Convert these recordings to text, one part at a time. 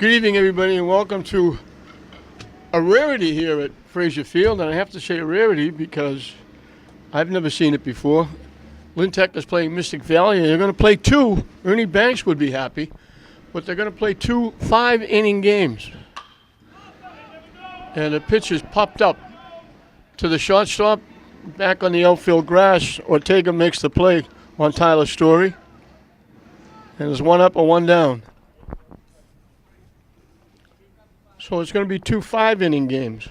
Good evening, everybody, and welcome to a rarity here at Frazier Field. And I have to say a rarity because I've never seen it before. Lynn Tech is playing Mystic Valley, and they're going to play two. Ernie Banks would be happy, but they're going to play two 5-inning games. And the pitch is popped up to the shortstop, back on the outfield grass. Ortega makes the play on Tyler Story. And there's one up and one down. So it's going to be two 5-inning games.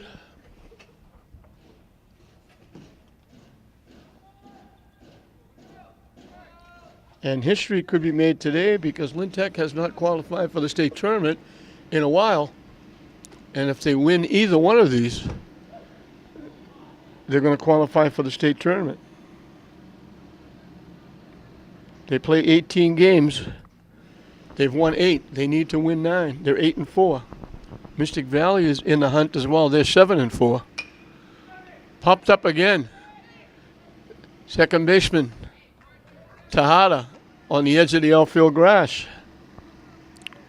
And history could be made today because Lynn Tech has not qualified for the state tournament in a while. And if they win either one of these, they're going to qualify for the state tournament. They play 18 games. They've won 8. They need to win 9. They're 8-4. Mystic Valley is in the hunt as well. They're 7-4. Popped up again. Second baseman Tejada on the edge of the outfield grass.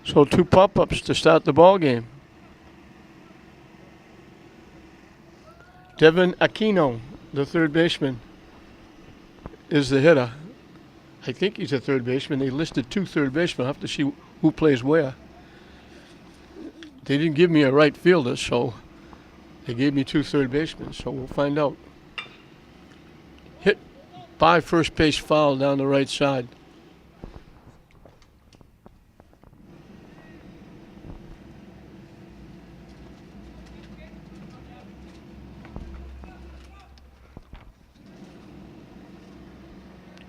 So 2 pop-ups to start the ball game. Devin Aquino, the third baseman, is the hitter. I think he's a third baseman. They listed 2 third basemen. I'll have to see who plays where. They didn't give me a right fielder, so they gave me 2 third basemen, so we'll find out. Hit by first base foul down the right side.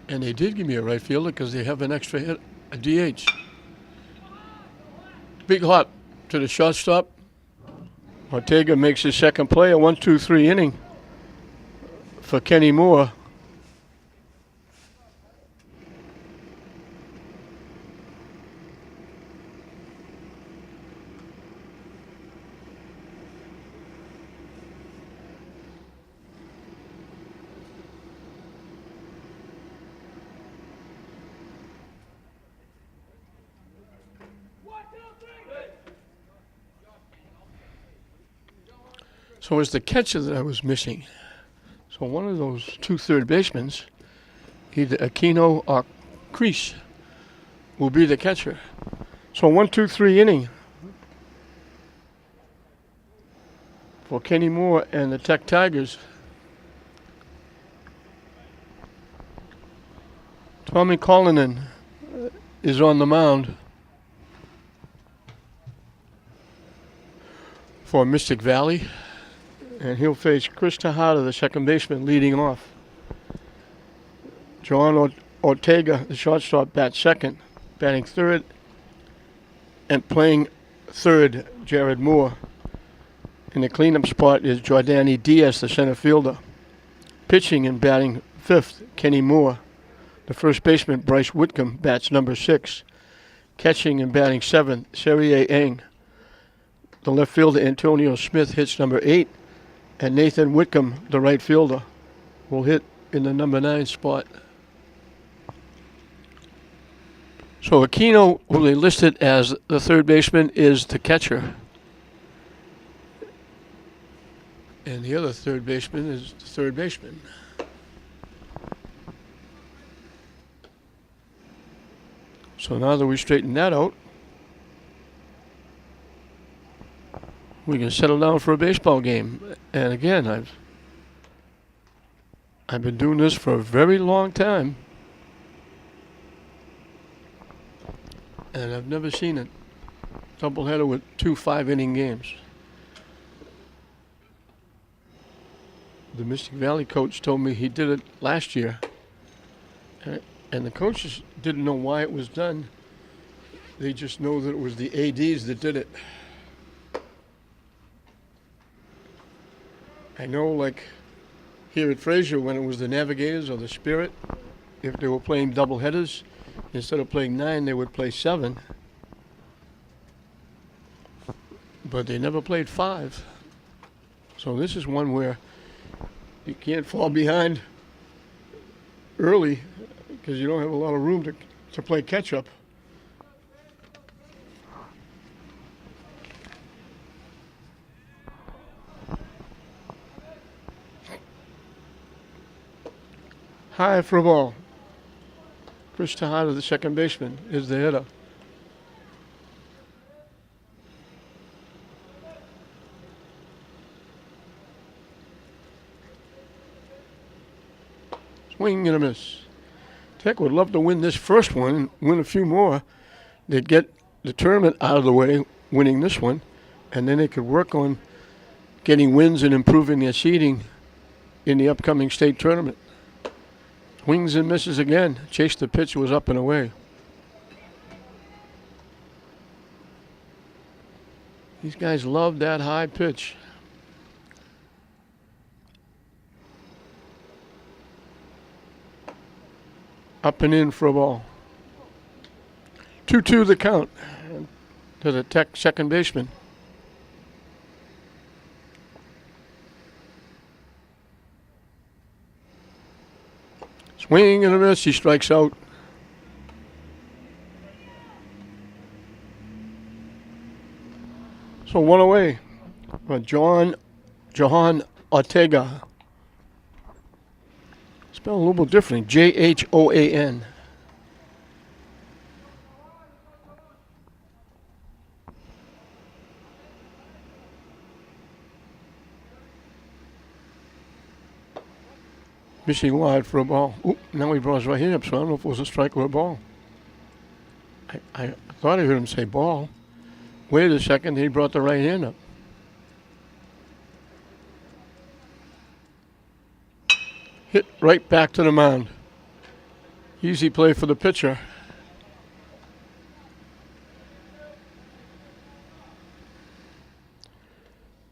And they did give me a right fielder because they have an extra hit, a DH. Big hop to the shortstop. Ortega makes his second play, a 1-2-3 inning for Kenny Moore. So it's the catcher that I was missing. So one of those 2 third basemen, either Aquino or Crease, will be the catcher. So 1-2-3 inning for Kenny Moore and the Tech Tigers. Tommy Collinen is on the mound for Mystic Valley. And he'll face Chris Tejada, the second baseman, leading off. John Ortega, the shortstop, bats second. Batting third and playing third, Jared Moore. In the cleanup spot is Jordani Diaz, the center fielder. Pitching and batting fifth, Kenny Moore. The first baseman, Bryce Whitcomb, bats number 6. Catching and batting seventh, Serie Eng. The left fielder, Antonio Smith, hits number 8. And Nathan Whitcomb, the right fielder, will hit in the number 9 spot. So Aquino, who they listed as the third baseman, is the catcher. And the other third baseman is the third baseman. So now that we straighten that out, we can settle down for a baseball game. And again, I've been doing this for a very long time, and I've never seen a doubleheader with 2 5-inning games. The Mystic Valley coach told me he did it last year, and the coaches didn't know why it was done. They just know that it was the ADs that did it. I know, like here at Frazier, when it was the Navigators or the Spirit, if they were playing double headers, instead of playing 9, they would play 7. But they never played 5. So this is one where you can't fall behind early because you don't have a lot of room to play catch-up. High for a ball. Chris Tejada, the second baseman, is the hitter. Swing and a miss. Tech would love to win this first one and win a few more. They'd get the tournament out of the way, winning this one, and then they could work on getting wins and improving their seeding in the upcoming state tournament. Swings and misses again. Chase the pitch, was up and away. These guys love that high pitch. Up and in for a ball. 2-2 the count to the Tech second baseman. Swing and a miss. He strikes out. So one away. Johan Ortega. Spelled a little bit different. Jhoan. Missing wide for a ball. Oop, now he brought his right hand up, so I don't know if it was a strike or a ball. I thought I heard him say ball. Wait a second, he brought the right hand up. Hit right back to the mound. Easy play for the pitcher.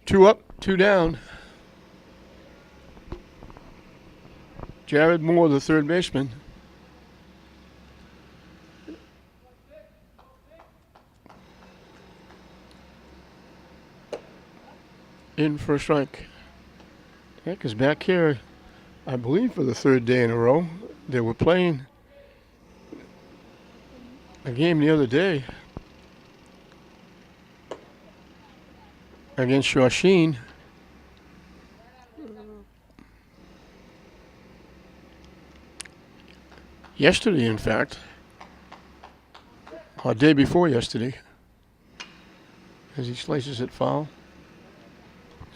Two up, two down. Jared Moore, the third baseman. In for a strike. Heck is back here, I believe, for the third day in a row. They were playing a game the other day against Shawsheen. Yesterday, in fact, or day before yesterday, as he slices it foul.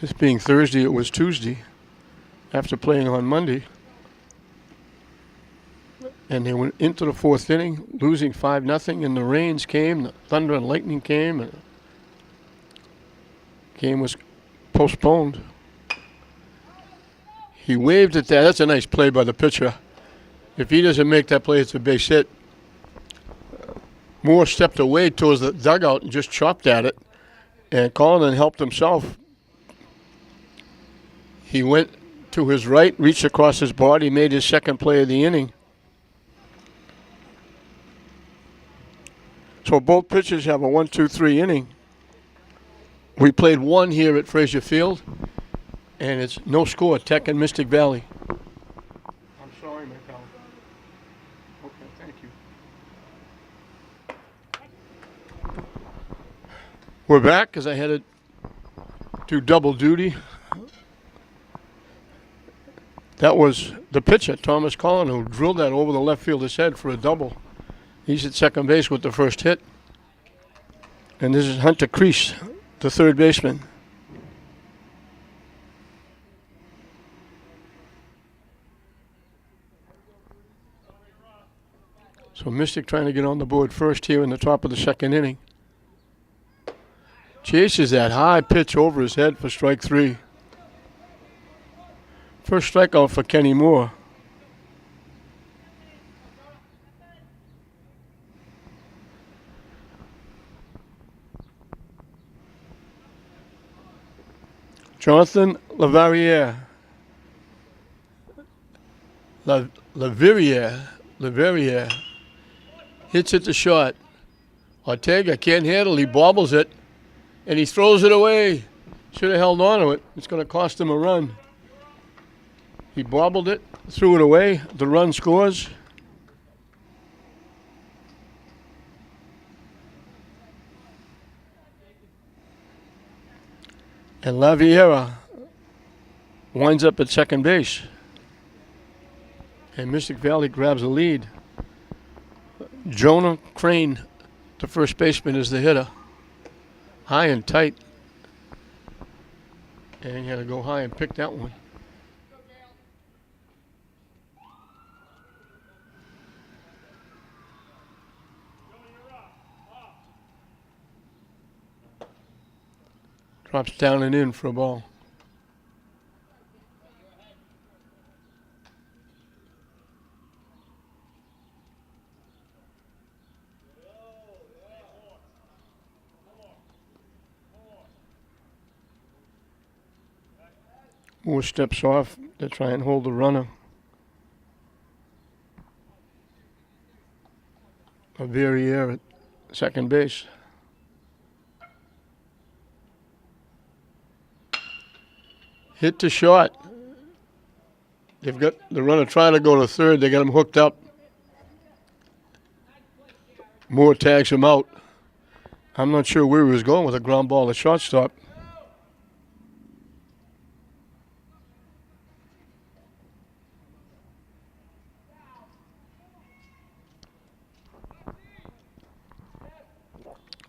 This being Thursday, it was Tuesday, after playing on Monday. And they went into the fourth inning, losing 5-0, and the rains came, the thunder and lightning came, and the game was postponed. He waved at that. That's a nice play by the pitcher. If he doesn't make that play, it's a base hit. Moore stepped away towards the dugout and just chopped at it. And Collin helped himself. He went to his right, reached across his body, made his second play of the inning. So both pitchers have a 1-2-3 inning. We played one here at Frazier Field, and it's no score, Tech and Mystic Valley. I'm sorry, my pal. Okay, thank you. We're back because I had to do double duty. That was the pitcher, Thomas Collin, who drilled that over the left fielder's head for a double. He's at second base with the first hit. And this is Hunter Crease, the third baseman. So Mystic trying to get on the board first here in the top of the second inning. Chases that high pitch over his head for strike three. First strikeout for Kenny Moore. Jonathan Leverrier hits it to short. Ortega can't handle, he bobbles it, and he throws it away. Should have held on to it. It's going to cost him a run. He bobbled it, threw it away. The run scores. And Laviera winds up at second base. And Mystic Valley grabs a lead. Jonah Crane, the first baseman, is the hitter. High and tight. And he had to go high and pick that one. Drops down and in for a ball. Moore steps off to try and hold the runner. Verrier at second base. Hit to short. They've got the runner trying to go to third. They got him hooked up. Moore tags him out. I'm not sure where he was going with a ground ball at shortstop.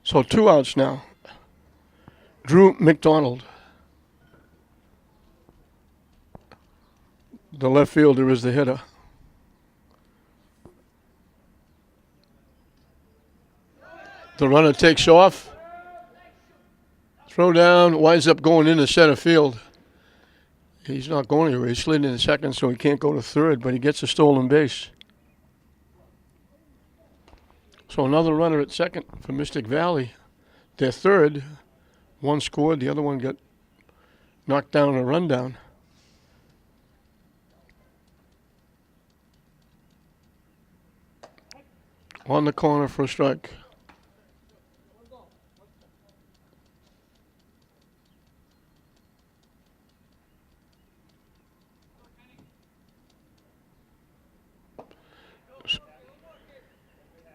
So 2 outs now. Drew McDonald. The left fielder is the hitter. The runner takes off. Throw down, winds up going into center field. He's not going anywhere. He slid into second, so he can't go to third, but he gets a stolen base. So another runner at second for Mystic Valley. Their third. One scored, the other one got knocked down on a rundown. On the corner for a strike.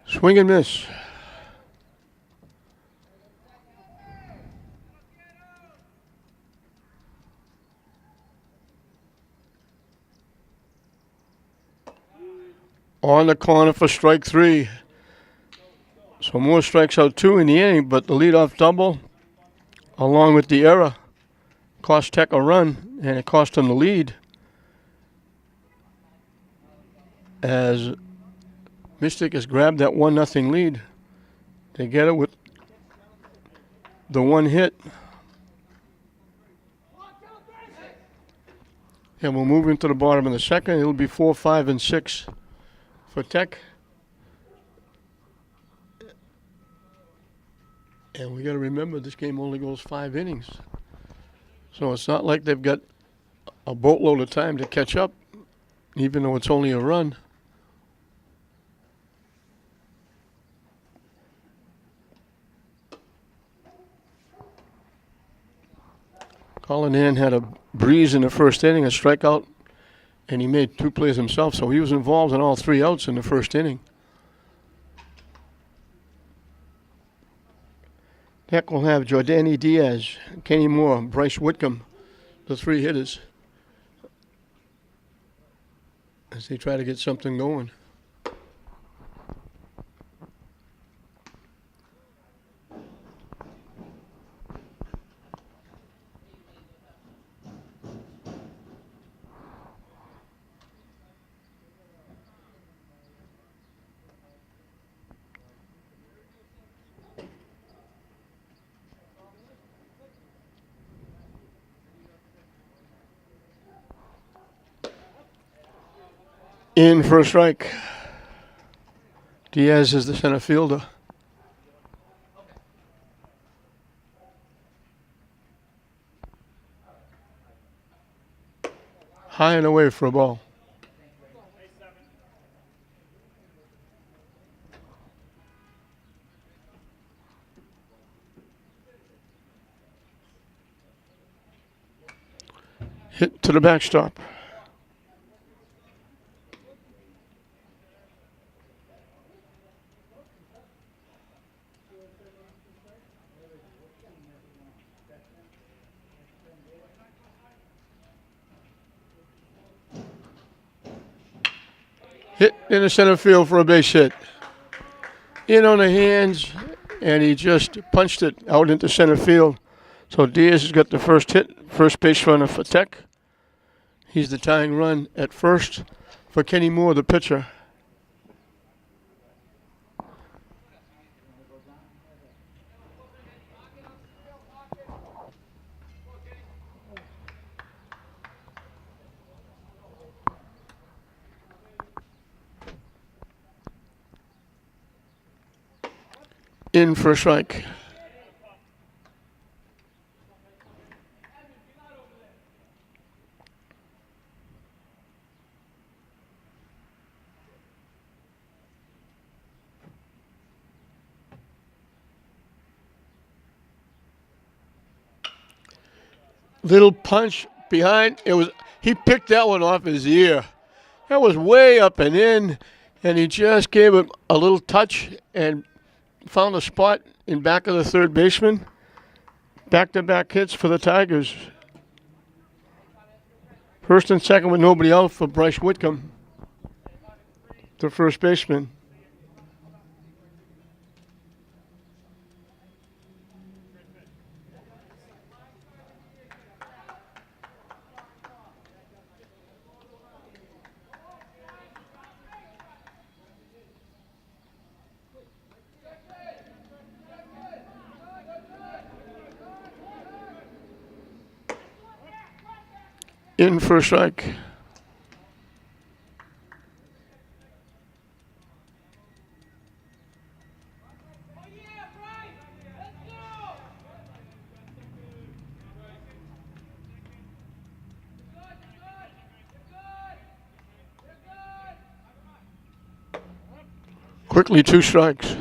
Swing and miss. On the corner for strike 3. So Moore strikes out 2 in the inning, but the leadoff double, along with the error, cost Tech a run, and it cost him the lead. As Mystic has grabbed that 1-0 lead. They get it with the one hit. And we'll move into the bottom of the second. It'll be 4, 5, and 6 for Tech. And we got to remember this game only goes 5 innings. So it's not like they've got a boatload of time to catch up, even though it's only a run. Colin Ann had a breeze in the first inning, a strikeout, and he made 2 plays himself, so he was involved in all 3 outs in the first inning. Tech will have Jordani Diaz, Kenny Moore, Bryce Whitcomb, the 3 hitters, as they try to get something going. In for a strike. Diaz is the center fielder. High and away for a ball. Hit to the backstop. in the center field for a base hit. In on the hands, and he just punched it out into center field. So Diaz has got the first hit, first base runner for Tech. He's the tying run at first for Kenny Moore, the pitcher. In for a strike. Little punch behind. He picked that one off his ear. That was way up and in, and he just gave it a little touch and found a spot in back of the third baseman. Back-to-back hits for the Tigers. First and second with nobody out for Bryce Whitcomb, the first baseman. In for a strike. Quickly, 2 strikes.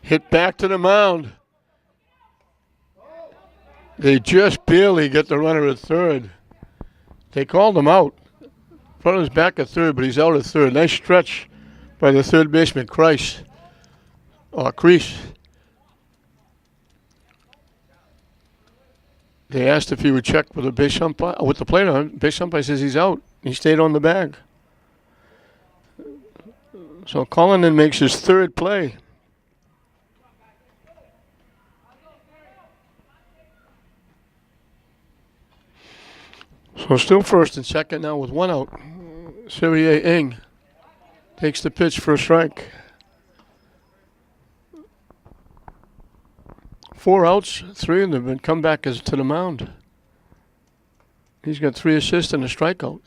Hit back to the mound. They just barely get the runner at third. They called him out. Front of his back at third, but he's out at third. Nice stretch by the third baseman, Kreis. They asked if he would check with the base umpire, with the plate on. Base umpire says he's out. He stayed on the bag. So Cullinan makes his third play. So still first and second now with 1 out. Sevier Ing takes the pitch for a strike. 4 outs, 3 of them have come back to the mound. He's got 3 assists and a strikeout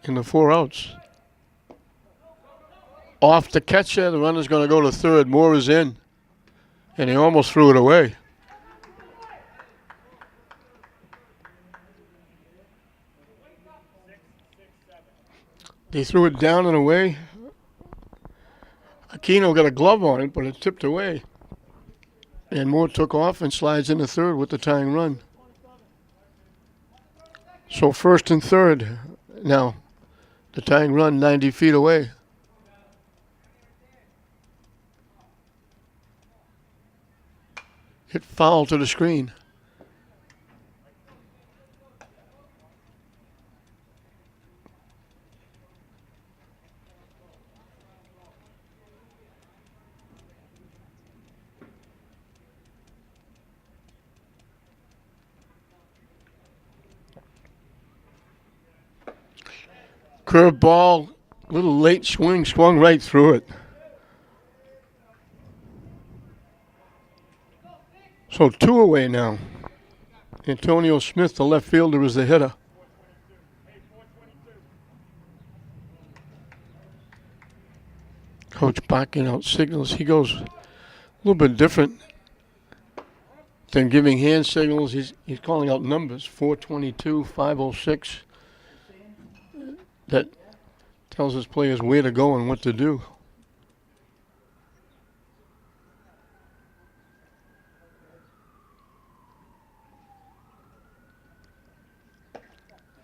in the 4 outs. Off the catcher, the runner's going to go to third. Moore is in, and he almost threw it away. They threw it down and away. Aquino got a glove on it, but it tipped away. And Moore took off and slides into third with the tying run. So first and third now. The tying run 90 feet away. Hit foul to the screen. Curve ball, little late swing, swung right through it. So 2 away now. Antonio Smith, the left fielder, is the hitter. Coach backing out signals. He goes a little bit different than giving hand signals. He's calling out numbers, 422, 506. That tells his players where to go and what to do.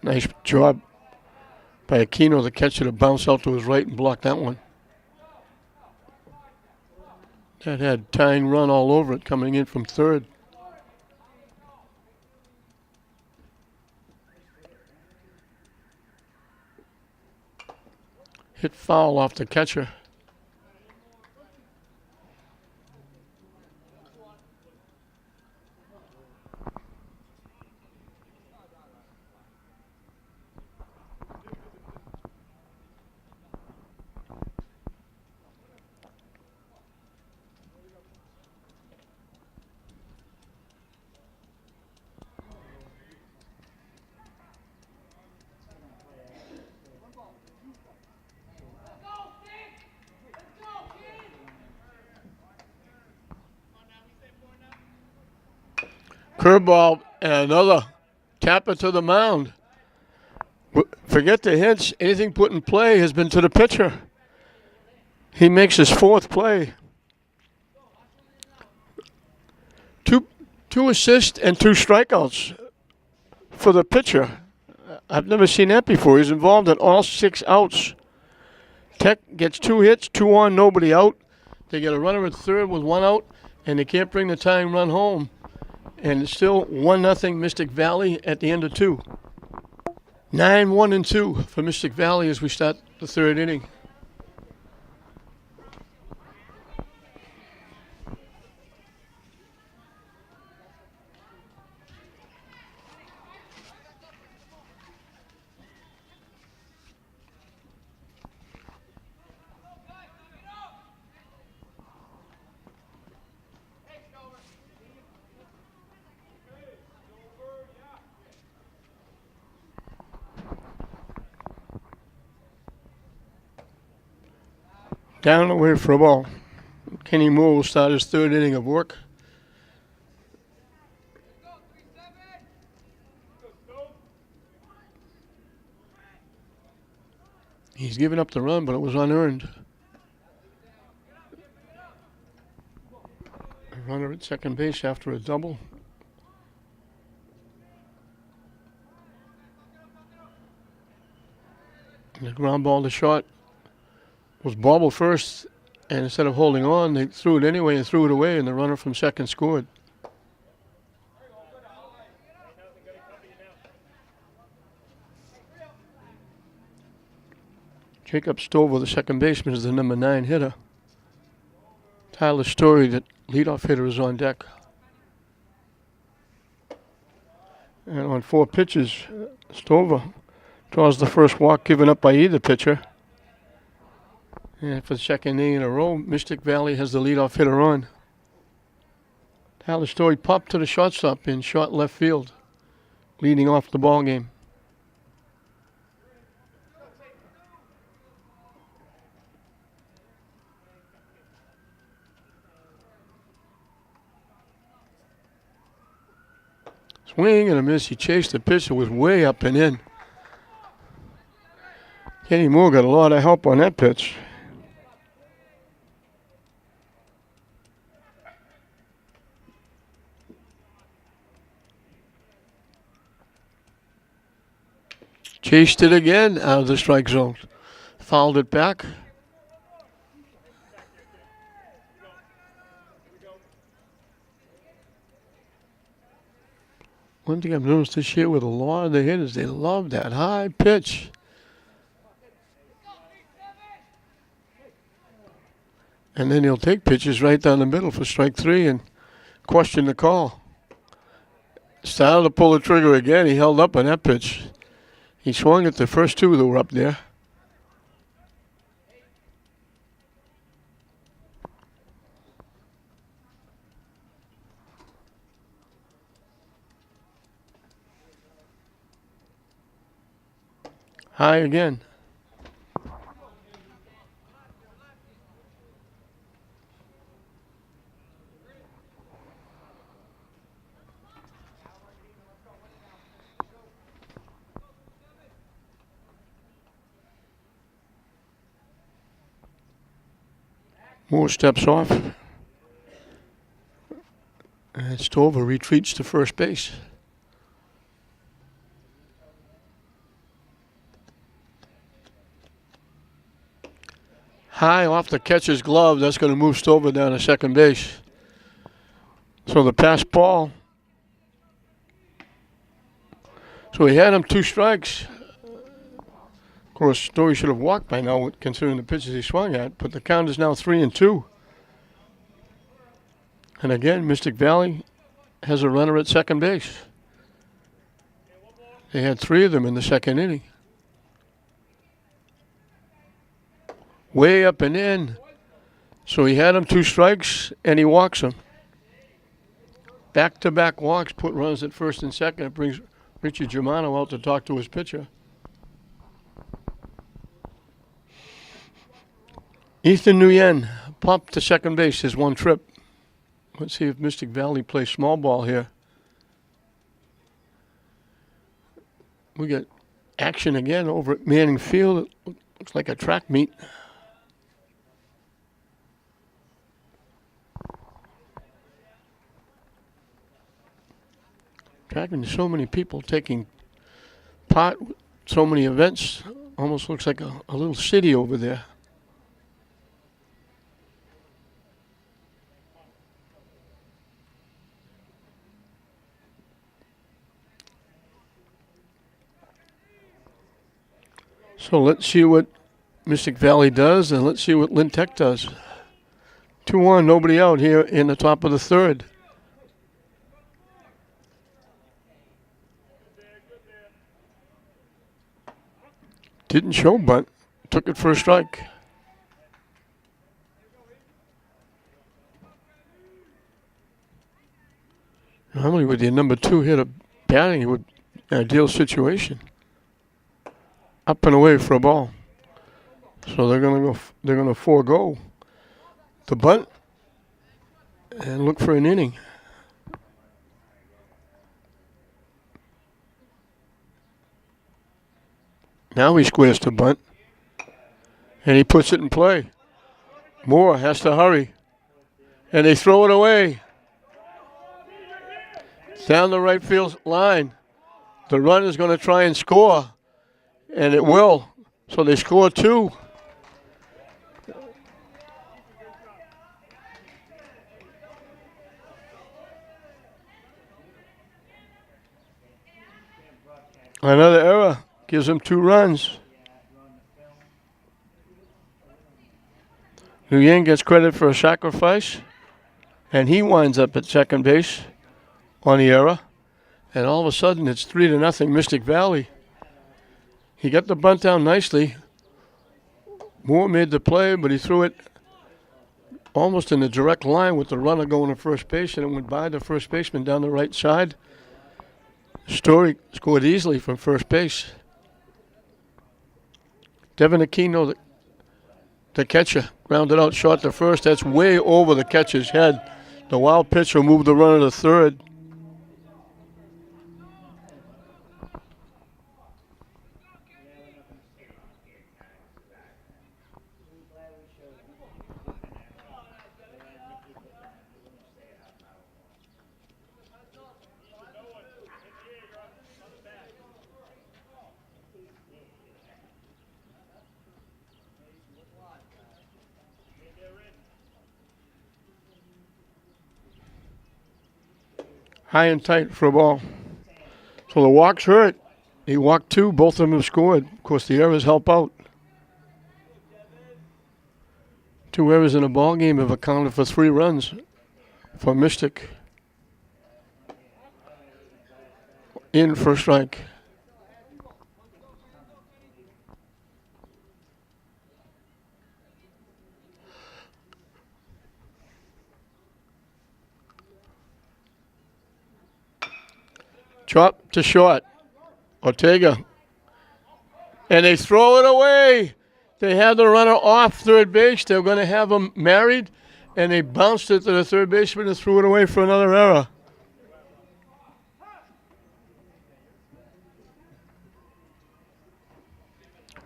Nice job by Aquino to catch it to bounce out to his right and block that one. That had tying run all over it coming in from third. Hit foul off the catcher. Curveball and another tapper to the mound. Forget the hits. Anything put in play has been to the pitcher. He makes his fourth play. Two assists and 2 strikeouts for the pitcher. I've never seen that before. He's involved in all 6 outs. Tech gets 2 hits, 2 on, nobody out. They get a runner at third with 1 out, and they can't bring the tying run home. And it's still 1-0 Mystic Valley at the end of 2. 9-1-2 for Mystic Valley as we start the 3rd inning. Down away for a ball. Kenny Moore will start his 3rd inning of work. He's given up the run, but it was unearned. A runner at second base after a double. And the ground ball to short was bobbled first, and instead of holding on, they threw it anyway and threw it away, and the runner from second scored. Jacob Stover, the second baseman, is the number 9 hitter. Tyler Story, the leadoff hitter, is on deck. And on 4 pitches, Stover draws the first walk given up by either pitcher. And for the second inning in a row, Mystic Valley has the leadoff hitter on. Tyler Story popped to the shortstop in short left field, leading off the ball game. Swing and a miss. He chased the pitch. It was way up and in. Kenny Moore got a lot of help on that pitch. Chased it again out of the strike zone. Fouled it back. One thing I've noticed this year with a lot of the hitters, they love that high pitch. And then he'll take pitches right down the middle for strike 3 and question the call. Started to pull the trigger again. He held up on that pitch. He swung at the first 2 that were up there. High again. Moore steps off. And Stover retreats to first base. high off the catcher's glove. That's going to move Stover down to second base. So the pass ball. So he had him 2 strikes. Of course, Story should have walked by now, considering the pitches he swung at. But the count is now 3-2. And again, Mystic Valley has a runner at second base. They had 3 of them in the second inning. Way up and in. So he had him 2 strikes, and he walks him. Back-to-back walks put runners at first and second. It brings Richie Germano out to talk to his pitcher. Ethan Nguyen popped to second base, his 1 trip. Let's see if Mystic Valley plays small ball here. We got action again over at Manning Field. It looks like a track meet. Tracking so many people taking part, so many events. Almost looks like a little city over there. So let's see what Mystic Valley does, and let's see what Lynn Tech does. 2-1, nobody out here in the top of the third. Didn't show bunt, took it for a strike. Normally with your number 2 hitter batting, it would be an ideal situation. Up and away for a ball. So they're gonna forego the bunt and look for an inning. Now he squares to bunt, and he puts it in play. Moore has to hurry, and they throw it away. Down the right field line. The run is going to try and score, and it will. So they score 2. Another error gives them 2 runs. Nguyen gets credit for a sacrifice, and he winds up at second base on the error. And all of a sudden, it's 3-0 Mystic Valley. He got the bunt down nicely. Moore made the play, but he threw it almost in a direct line with the runner going to first base, and it went by the first baseman down the right side. Story scored easily from first base. Devin Aquino, the catcher, grounded out short to first. That's way over the catcher's head. The wild pitch will move the runner to third. High and tight for a ball. So the walks hurt. He walked 2. Both of them have scored. Of course, the errors help out. 2 errors in a ball game have accounted for 3 runs for Mystic. In for a strike. Chop to short. Ortega. And they throw it away. They have the runner off third base. They're going to have him married. And they bounced it to the third baseman and threw it away for another error.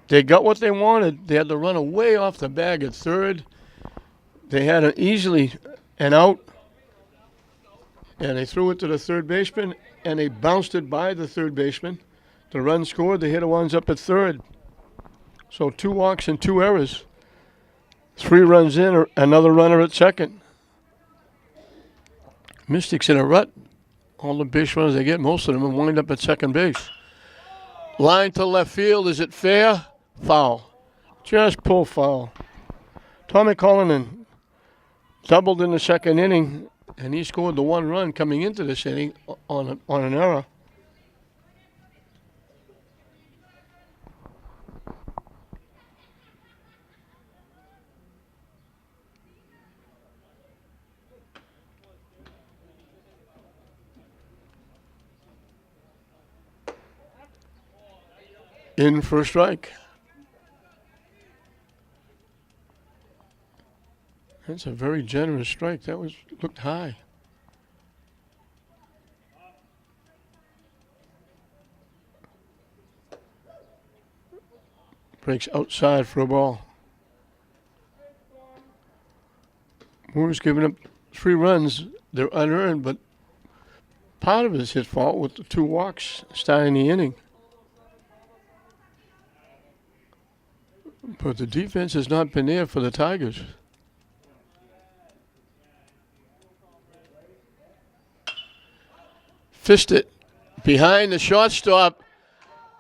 They got what they wanted. They had the runner way off the bag at third. They had an easily an out. And they threw it to the third baseman, and they bounced it by the third baseman. The run scored. The hitter winds up at third. So 2 walks and 2 errors. 3 runs in, another runner at second. Mystics in a rut. All the base runners they get, most of them, and wind up at second base. Line to left field. Is it fair? Foul. Just pull foul. Tommy Cullinan doubled in the second inning, and he scored the 1 run coming into this inning on an error. In for a strike. That's a very generous strike. That looked high. Breaks outside for a ball. Moore's giving up 3 runs. They're unearned, but part of it is his fault with the 2 walks starting the inning. But the defense has not been there for the Tigers. Fist it behind the shortstop.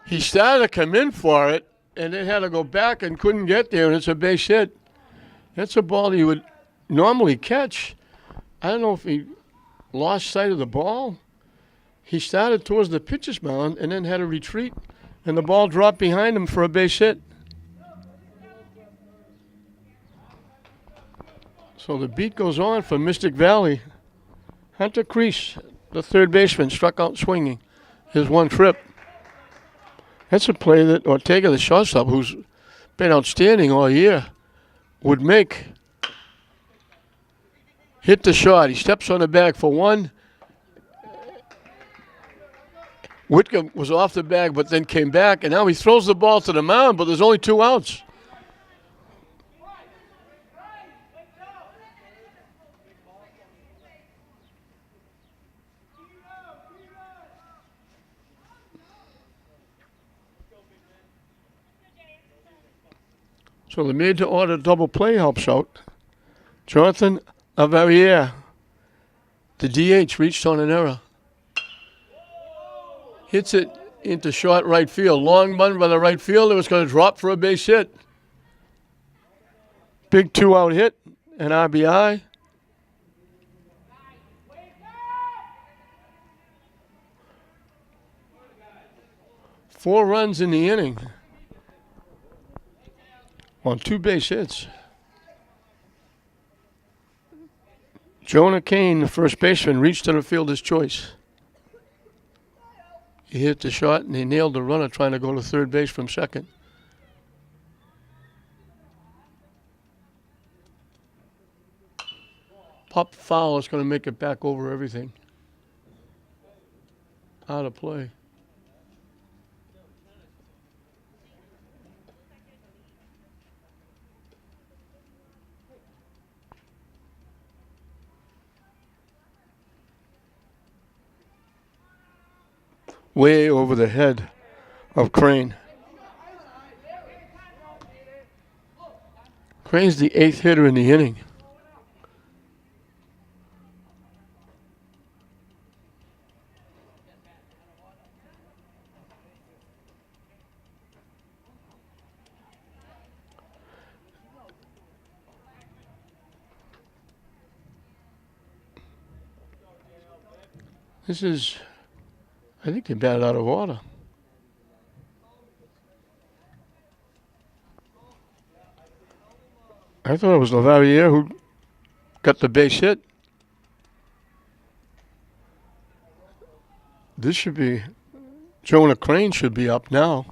He started to come in for it, and then had to go back and couldn't get there, and it's a base hit. That's a ball he would normally catch. I don't know if he lost sight of the ball. He started towards the pitcher's mound and then had a retreat, and the ball dropped behind him for a base hit. So the beat goes on for Mystic Valley. Hunter Crease, the third baseman, struck out swinging his 1 trip. That's a play that Ortega, the shortstop, who's been outstanding all year, would make. Hit the shot. He steps on the bag for 1. Whitcomb was off the bag but then came back, and now he throws the ball to the mound, but there's only 2 outs. So the made-to-order double play helps out. Jonathan Avarier, the DH, reached on an error. Hits it into short right field. Long run by the right fielder. Was going to drop for a base hit. Big 2-out hit, an RBI. Four runs in the inning on 2 base hits. Jonah Kane, the first baseman, reached on the fielder's choice. He hit the shot and he nailed the runner trying to go to third base from second. Pop foul is going to make it back over everything. Out of play. Way over the head of Crane. Crane's the 8th hitter in the inning. This is, I think they batted out of order. I thought it was Lavalier who got the base hit. This should be, Jonah Crane should be up now.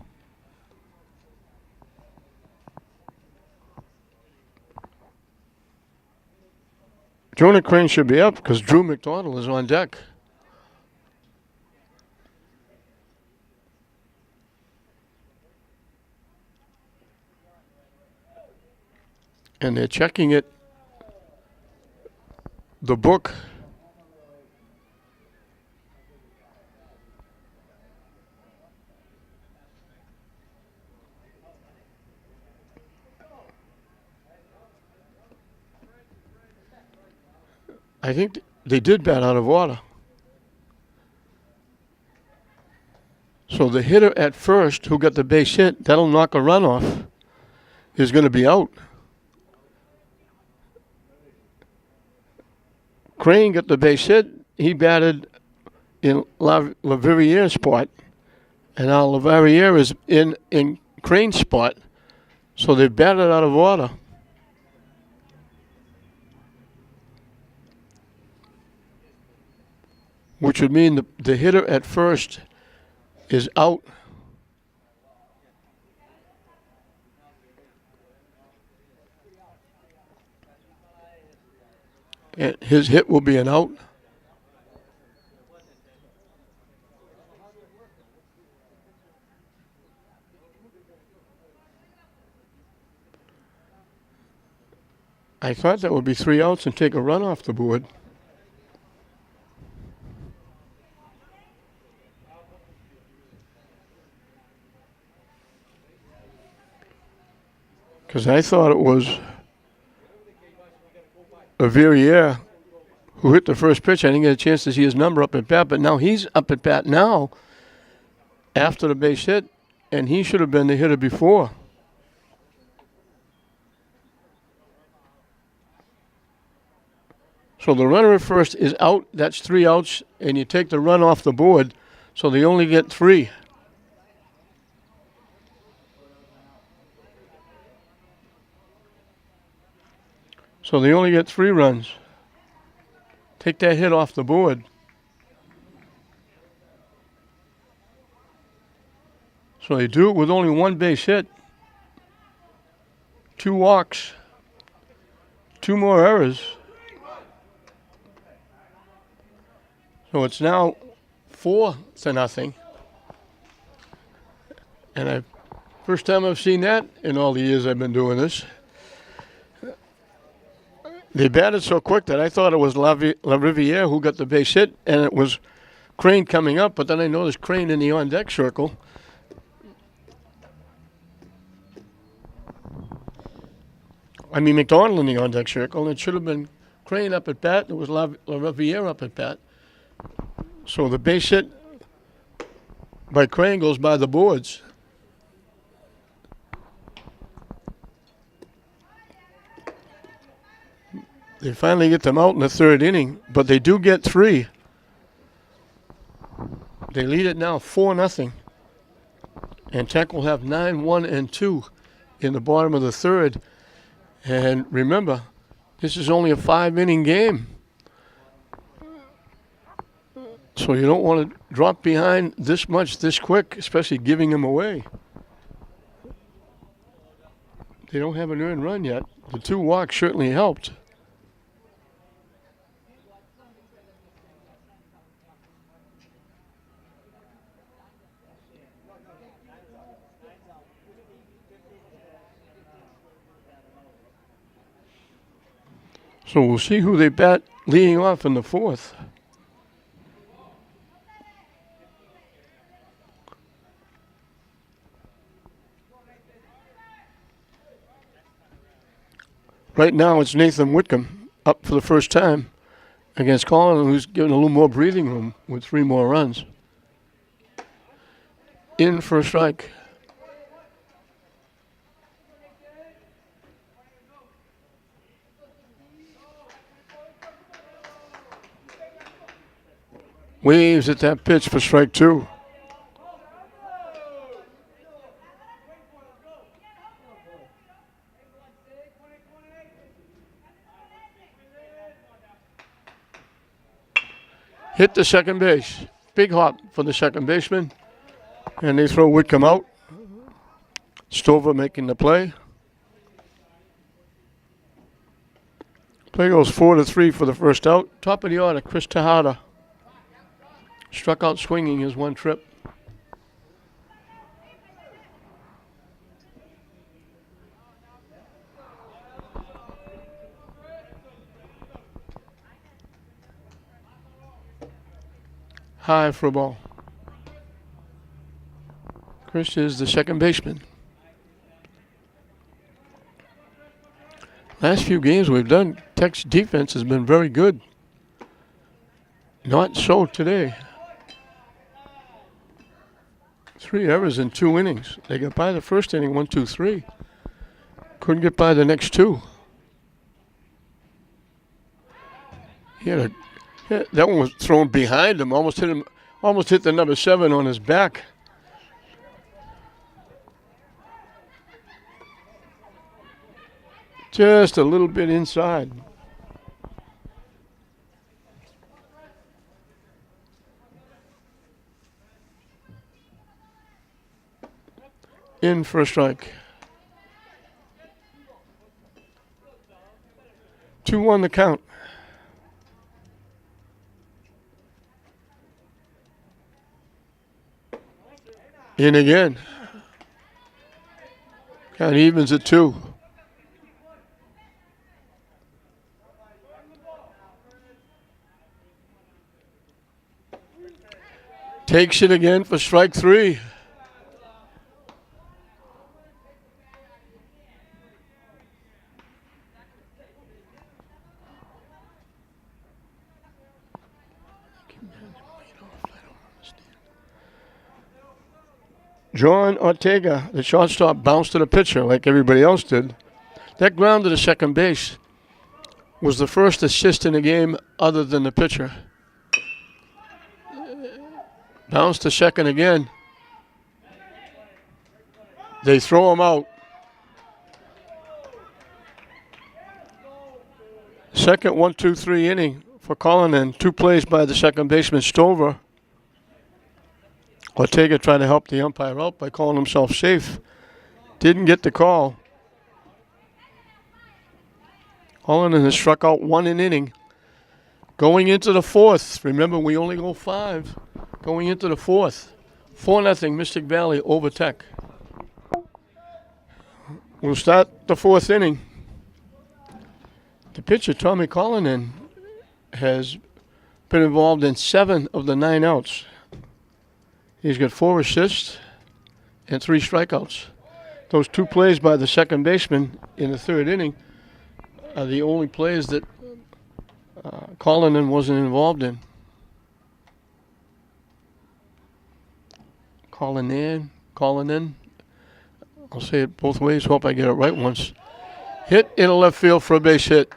Jonah Crane should be up because Drew McDonald is on deck. And they're checking it, the book. I think they did bat out of order. So the hitter at first who got the base hit, that'll knock a run off, is going to be out. Crane got the base hit. He batted in Laveriere's spot. And now Lavariere is in Crane's spot. So they batted out of order. Which would mean the hitter at first is out. And his hit will be an out. I thought that would be 3 outs and take a run off the board. Because I thought it was Verrier who hit the first pitch. I didn't get a chance to see his number up at bat, but now he's up at bat now after the base hit, and he should have been the hitter before. So the runner at first is out. That's 3 outs, and you take the run off the board, so they only get 3. So they only get 3 runs. Take that hit off the board. So they do it with only 1 base hit, 2 walks, 2 more errors. So it's now 4-0. And first time I've seen that in all the years I've been doing this. They batted so quick that I thought it was Lariviere who got the base hit, and it was Crane coming up, but then I noticed Crane in the on-deck circle. I mean McDonald in the on-deck circle, and it should have been Crane up at bat. It was Lariviere up at bat. So the base hit by Crane goes by the boards. They finally get them out in the 3rd inning, but they do get 3. They lead it now 4-0. And Tech will have 9-1-2 in the bottom of the 3rd. And remember, this is only a 5-inning game. So you don't want to drop behind this much this quick, especially giving them away. They don't have an earned run yet. The 2 walks certainly helped. So we'll see who they bat leading off in the 4th. Right now it's Nathan Whitcomb up for the first time against Collin, who's given a little more breathing room with 3 more runs. In for a strike. Waves at that pitch for strike 2. Hit the second base. Big hop for the second baseman. And they throw Whitcomb out. Stover making the play. Play goes 4-3 for the first out. Top of the order, Chris Tejada. Struck out swinging his 1 trip. High for a ball. Chris is the second baseman. Last few games we've done, Tech's defense has been very good Not so today. 3 errors in 2 innings. They got by the first inning, 1, 2, 3. Couldn't get by the next 2. That one was thrown behind him. Almost hit the number 7 on his back. Just a little bit inside. In for a strike. 2-1 the count. In again. Count evens at 2. Takes it again for strike 3. John Ortega, the shortstop, bounced to the pitcher like everybody else did. That ground to the second base was the first assist in the game other than the pitcher. Bounced to second again. They throw him out. Second 1, 2, 3 inning for Cullinan. 2 plays by the second baseman Stover. Ortega tried to help the umpire out by calling himself safe. Didn't get the call. Cullinan has struck out 1 an inning. Going into the 4th. Remember, we only go 5. Going into the 4th. 4-0 Mystic Valley over Tech. We'll start the 4th inning. The pitcher, Tommy Cullinan, has been involved in 7 of the 9 outs. He's got 4 assists and 3 strikeouts. Those 2 plays by the second baseman in the 3rd inning are the only plays that Cullinan wasn't involved in. Cullinan. I'll say it both ways. Hope I get it right once. Hit in left field for a base hit.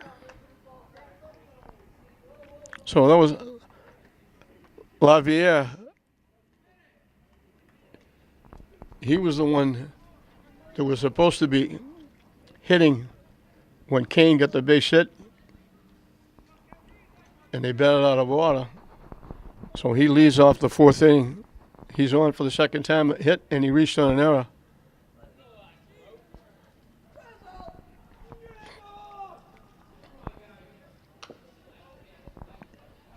So that was Lavier. He was the one that was supposed to be hitting when Kane got the base hit, and they batted out of order. So he leads off the 4th inning. He's on for the second time hit, and he reached on an error.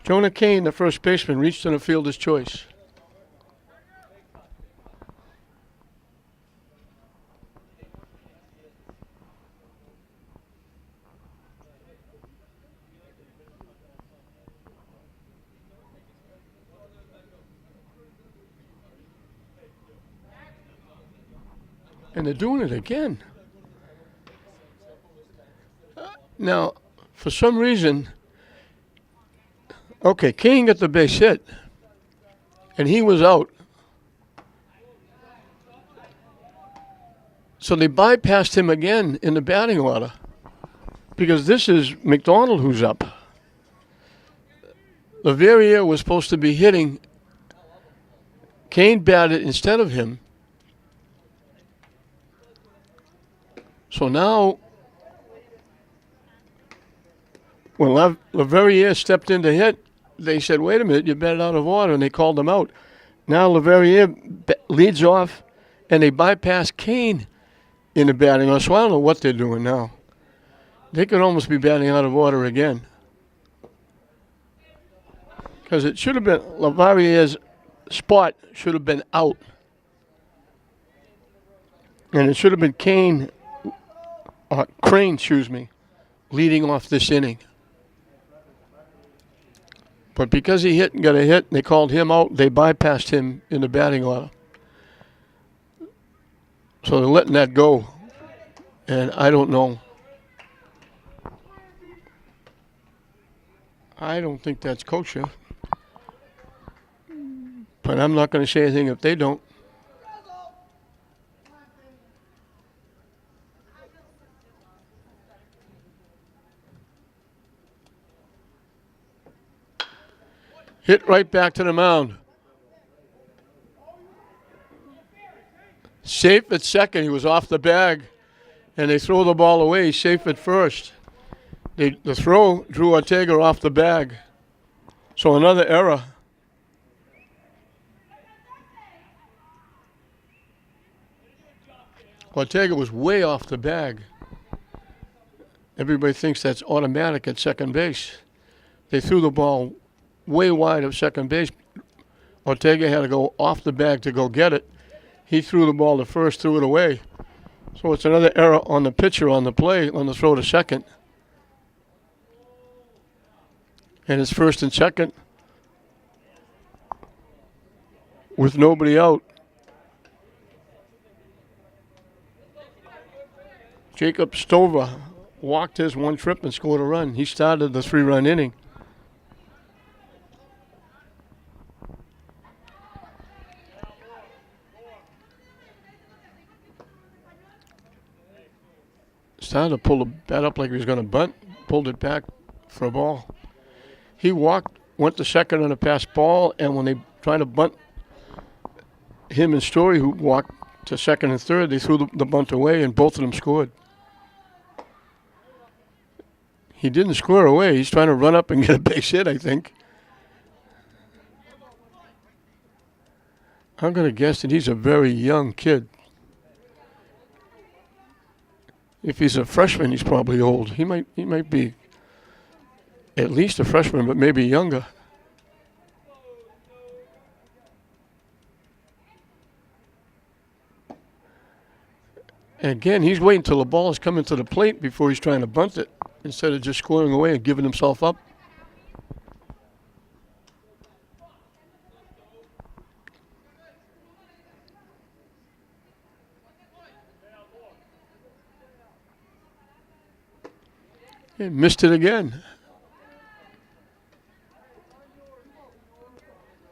Jonah Kane, the first baseman, reached on a fielder's choice. And they're doing it again. Now, for some reason, okay, Kane got the base hit, and he was out. So they bypassed him again in the batting order because this is McDonald who's up. Laverriere was supposed to be hitting. Kane batted instead of him. So now, when Laverriere stepped in to hit, they said, wait a minute, you batted out of order, and they called him out. Now Laverriere leads off, and they bypass Kane in the batting order. So I don't know what they're doing now. They could almost be batting out of order again. Because it should have been, Laverriere's spot should have been out. And it should have been Crane, leading off this inning. But because he hit and got a hit, and they called him out, they bypassed him in the batting order. So they're letting that go. And I don't know. I don't think that's kosher. But I'm not going to say anything if they don't. Hit right back to the mound. Safe at second. He was off the bag. And they throw the ball away. He's safe at first. The throw drew Ortega off the bag. So another error. Ortega was way off the bag. Everybody thinks that's automatic at second base. They threw the ball way wide of second base. Ortega had to go off the bag to go get it. He threw the ball to first, threw it away. So it's another error on the pitcher on the play, on the throw to second. And it's first and second with nobody out. Jacob Stover walked his one trip and scored a run. He started the 3-run inning. Started to pull the bat up like he was going to bunt, pulled it back for a ball. He walked, went to second on a pass ball, and when they tried to bunt him and Story, who walked to second and third, they threw the bunt away, and both of them scored. He didn't square away. He's trying to run up and get a base hit, I think. I'm going to guess that he's a very young kid. If he's a freshman, he's probably old. He might be at least a freshman, but maybe younger. And again, he's waiting till the ball is coming to the plate before he's trying to bunt it, instead of just scoring away and giving himself up. He missed it again.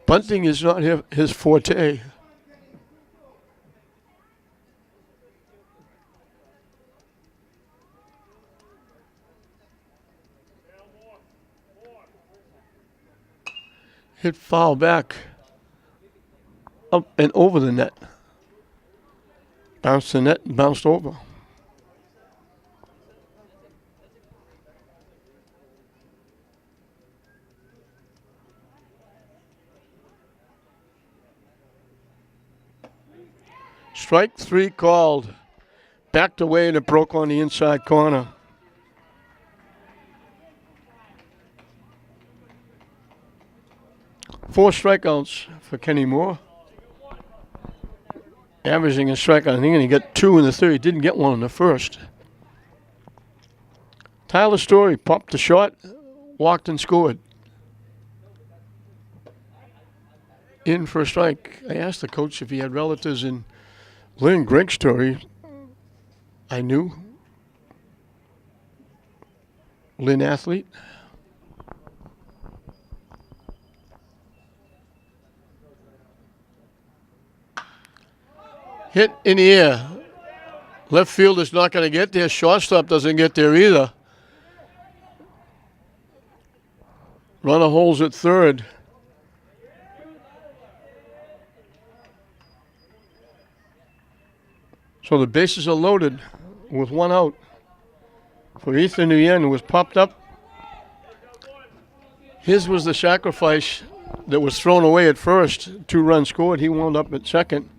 Bunting is not his forte. Hit foul back, up and over the net. Bounced the net and bounced over. Strike 3 called. Backed away and it broke on the inside corner. Four strikeouts for Kenny Moore. Averaging a strikeout. I think he got 2 in the third. He didn't get one in the first. Tyler Story popped the shot, walked and scored. In for a strike. I asked the coach if he had relatives in Lynn Greg Story. I knew. Lynn athlete. Hit in the air. Left field is not going to get there. Shortstop doesn't get there either. Runner holds at third. So the bases are loaded with 1 out for Ethan Nguyen, who was popped up. His was the sacrifice that was thrown away at first. 2 runs scored. He wound up at second.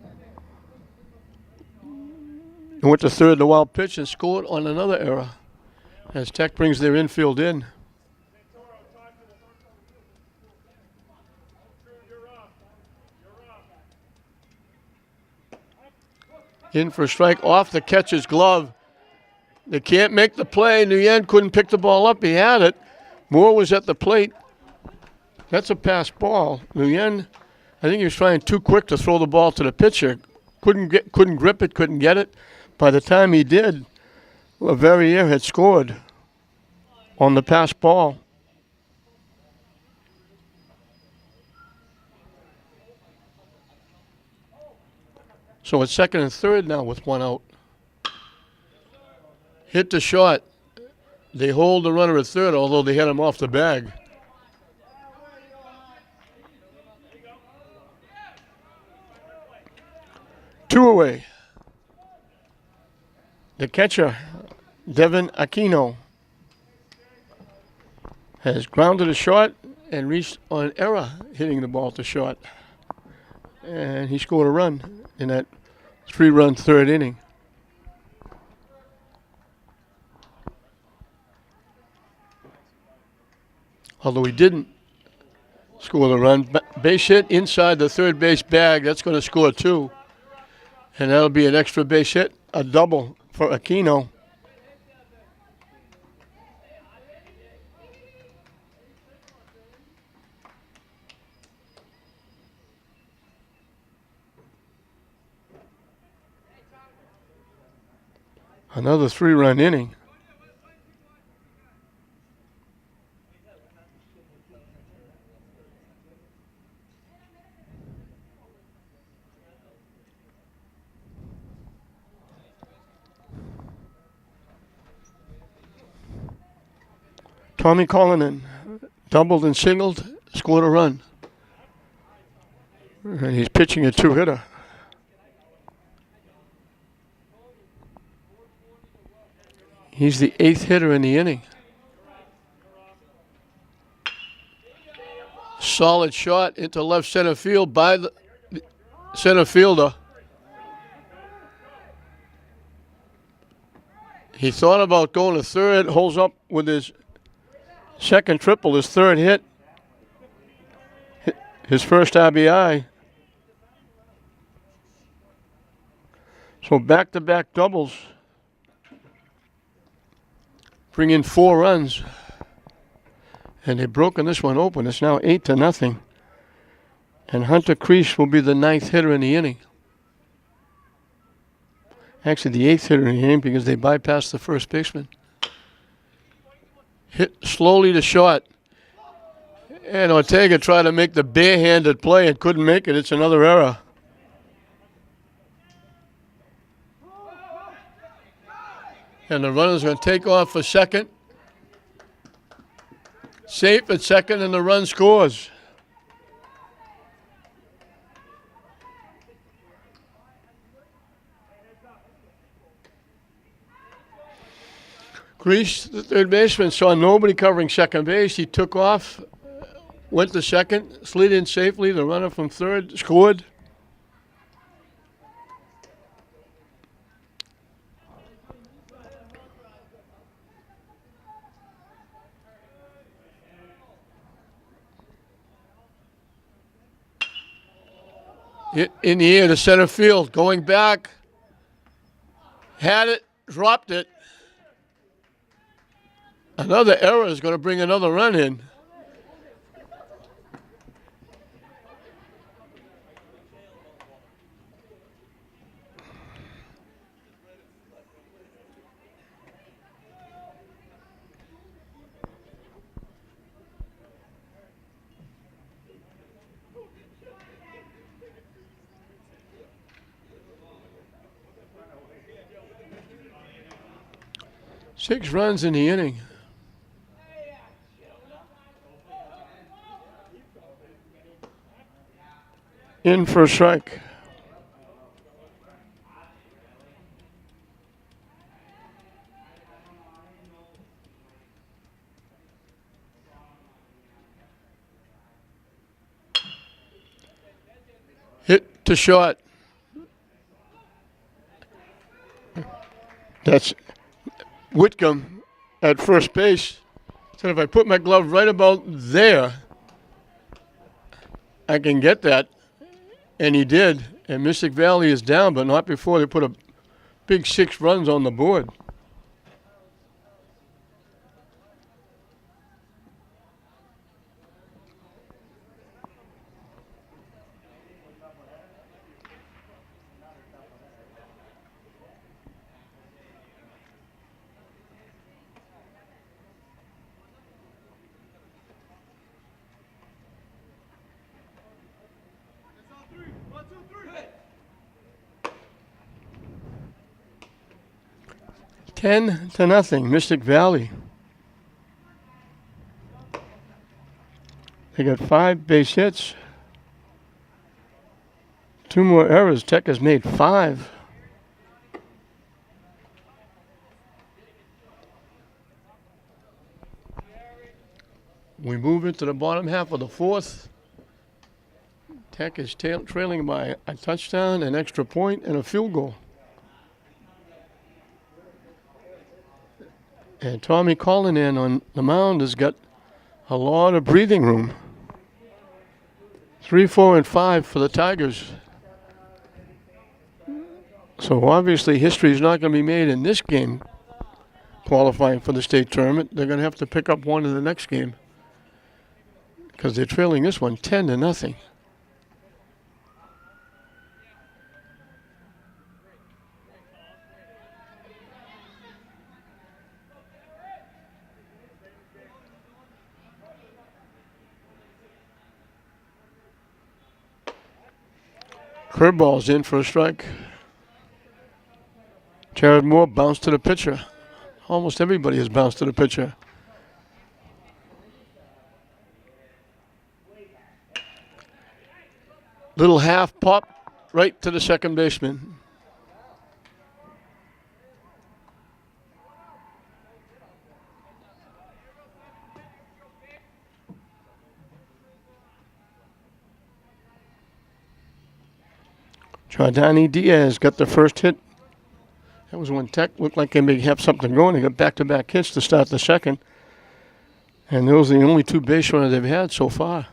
And went to third, the wild pitch, and scored on another error as Tech brings their infield in. In for a strike off the catcher's glove. They can't make the play. Nguyen couldn't pick the ball up. He had it. Moore was at the plate. That's a pass ball. Nguyen, I think he was trying too quick to throw the ball to the pitcher. Couldn't grip it, couldn't get it. By the time he did, Laverriere had scored on the pass ball. So it's second and third now with one out. Hit the shot. They hold the runner at third, although they hit him off the bag. Two away. The catcher, Devin Aquino, has grounded a shot and reached on error, hitting the ball to short. And he scored a run in that 3-run third inning. Although he didn't score the run. Base hit inside the third base bag. That's going to score 2. And that'll be an extra base hit, a double for Aquino. Another 3-run inning. Tommy Collinen doubled and singled, scored a run. And he's pitching a 2-hitter. He's the 8th hitter in the inning. Solid shot into left center field by the center fielder. He thought about going to third, holds up with his second triple, his third hit, his first RBI. So back-to-back doubles. Bring in 4 runs. And they've broken this one open. It's now 8-0. And Hunter Crease will be the 9th hitter in the inning. Actually, the 8th hitter in the inning because they bypassed the first baseman. Hit slowly to short. And Ortega tried to make the barehanded play and couldn't make it. It's another error. And the runner's going to take off for second. Safe at second, and the run scores. Grease, the third baseman, saw nobody covering second base. He took off, went to second, slid in safely. The runner from third scored. Hit in the air to center field, going back. Had it, dropped it. Another error is going to bring another run in. Six runs in the inning. In for a strike. Hit to short. That's Whitcomb at first base. Said if I put my glove right about there, I can get that. And he did. And Mystic Valley is down, but not before they put a big 6 runs on the board. 10-0, Mystic Valley. They got 5 base hits. 2 more errors. Tech has made 5. We move into the bottom half of the 4th. Tech is trailing by a touchdown, an extra point, and a field goal. And Tommy Collin on the mound has got a lot of breathing room. 3, 4, and 5 for the Tigers. So obviously history is not going to be made in this game qualifying for the state tournament. They're going to have to pick up one in the next game because they're trailing this one 10-0. Curveball's in for a strike. Jared Moore bounced to the pitcher. Almost everybody has bounced to the pitcher. Little half pop right to the second baseman. Jordani Diaz got the first hit. That was when Tech looked like they may have something going. They got back-to-back hits to start the second. And those are the only 2 base runners they've had so far.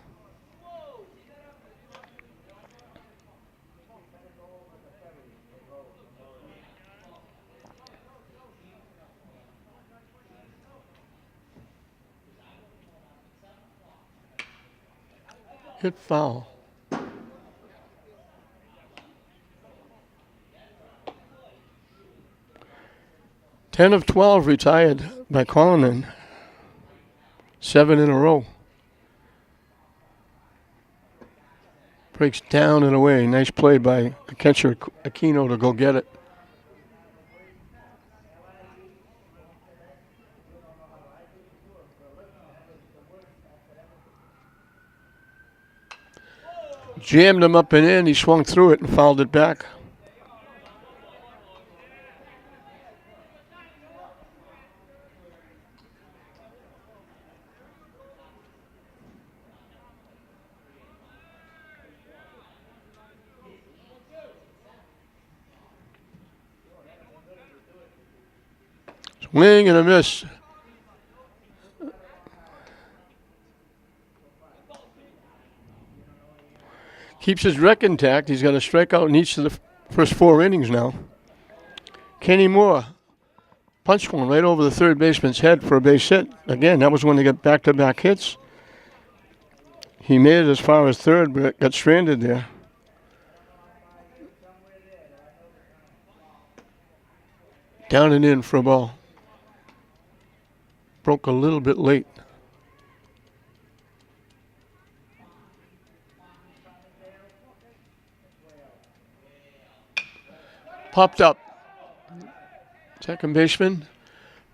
Hit foul. Ten of 12 retired by Collin. 7 in a row. Breaks down and away. Nice play by catcher Aquino to go get it. Jammed him up and in. He swung through it and fouled it back. Swing and a miss. Keeps his record intact. He's got a strikeout in each of the first 4 innings now. Kenny Moore punched one right over the third baseman's head for a base hit. Again, that was when they got back-to-back hits. He made it as far as third, but got stranded there. Down and in for a ball. Broke a little bit late. Popped up. Second baseman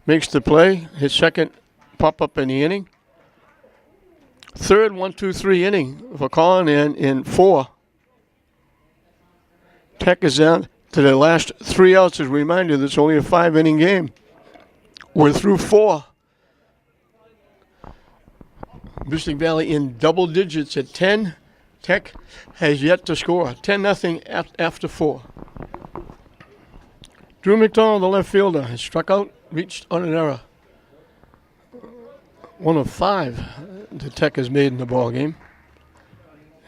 makes the play. His second pop-up in the inning. Third 1-2-3 inning for Collin in 4. Tech is down to the last 3 outs. As a reminder, that's only a 5-inning game. We're through 4. Mystic Valley in double digits at 10. Tech has yet to score. 10-0 after 4. Drew McDonald, the left fielder, has struck out, reached on an error. 1 of 5 the Tech has made in the ball game.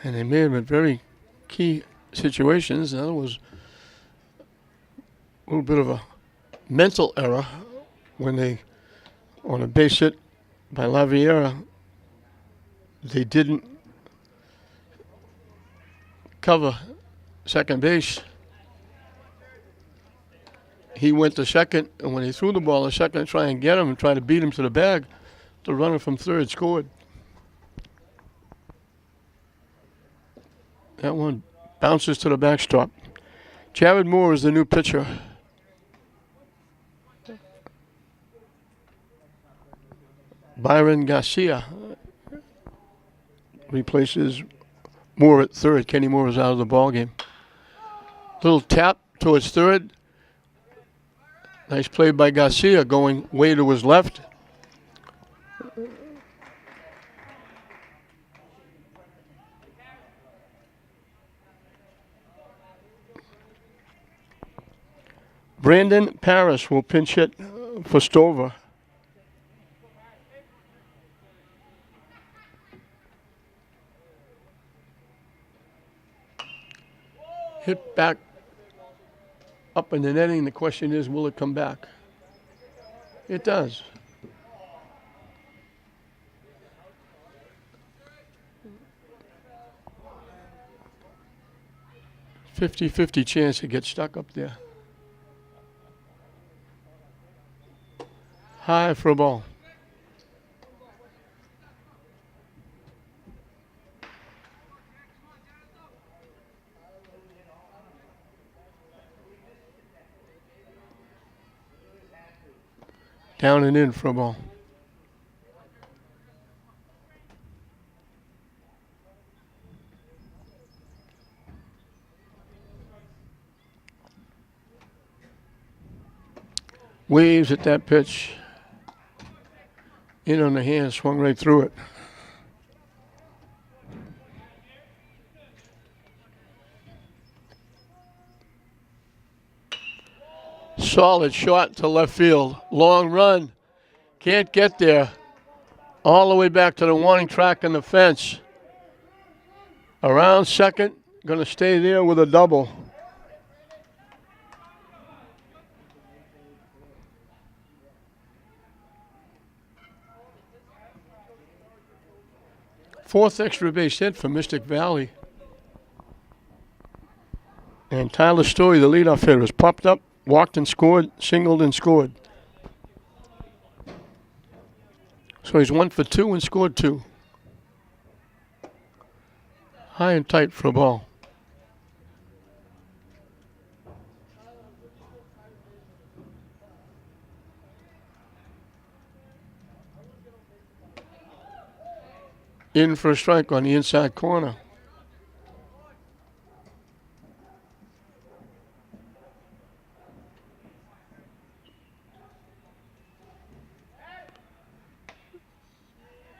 And they made them in very key situations. That was a little bit of a mental error when they, on a base hit by Laviera, they didn't cover second base. He went to second, and when he threw the ball to second to try and get him and try to beat him to the bag, the runner from third scored. That one bounces to the backstop. Jared Moore is the new pitcher Byron Garcia replaces Moore at third. Kenny Moore is out of the ballgame. Little tap towards third. Nice play by Garcia going way to his left. Brandon Paris will pinch hit for Stover. Hit back up in the netting. The question is, will it come back? It does. "50-50 chance it gets stuck up there. High for a ball. Down and in for a ball. Waves at that pitch. In on the hand, swung right through it. Solid shot to left field. Long run. Can't get there. All the way back to the warning track and the fence. Around second. Going to stay there with a double. Fourth extra base hit for Mystic Valley. And Tyler Story, the leadoff hitter, has popped up, walked and scored, singled and scored. So he's 1 for 2 and scored 2. High and tight for a ball. In for a strike on the inside corner.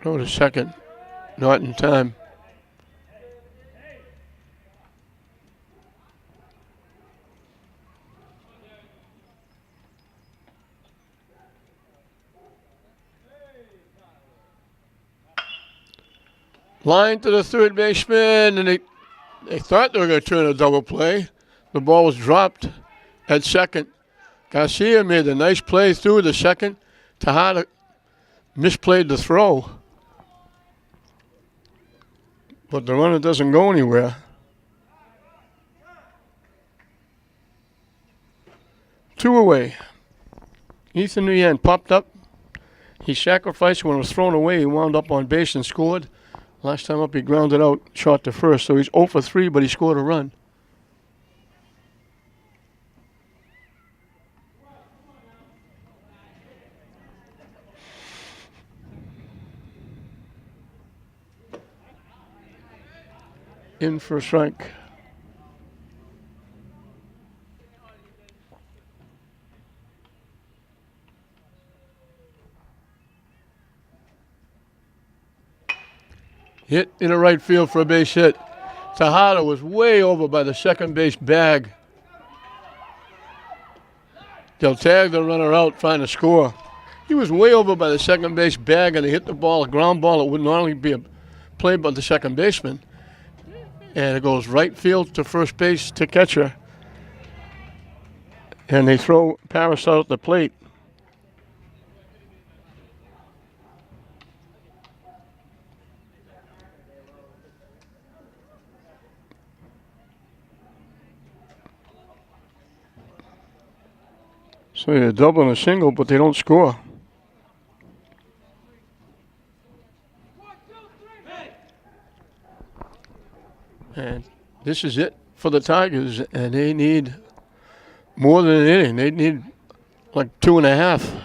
Go to second. Not in time. Line to the third baseman, and they thought they were going to turn a double play. The ball was dropped at second. Garcia made a nice play through the second. Tejada misplayed the throw. But the runner doesn't go anywhere. 2 away. Ethan Nguyen popped up. He sacrificed when it was thrown away. He wound up on base and scored. Last time up, he grounded out, shot to first. So he's 0 for 3, but he scored a run. In for a strike. Hit in the right field for a base hit. Tejada was way over by the second base bag. They'll tag the runner out trying to score. He was way over by the second base bag, and he hit the ball, a ground ball. It would normally be a play by the second baseman. And it goes right field to first base to catcher. And they throw Paris out at the plate. So they're double and a single, but they don't score. And this is it for the Tigers, and they need more than an inning. They need like 2.5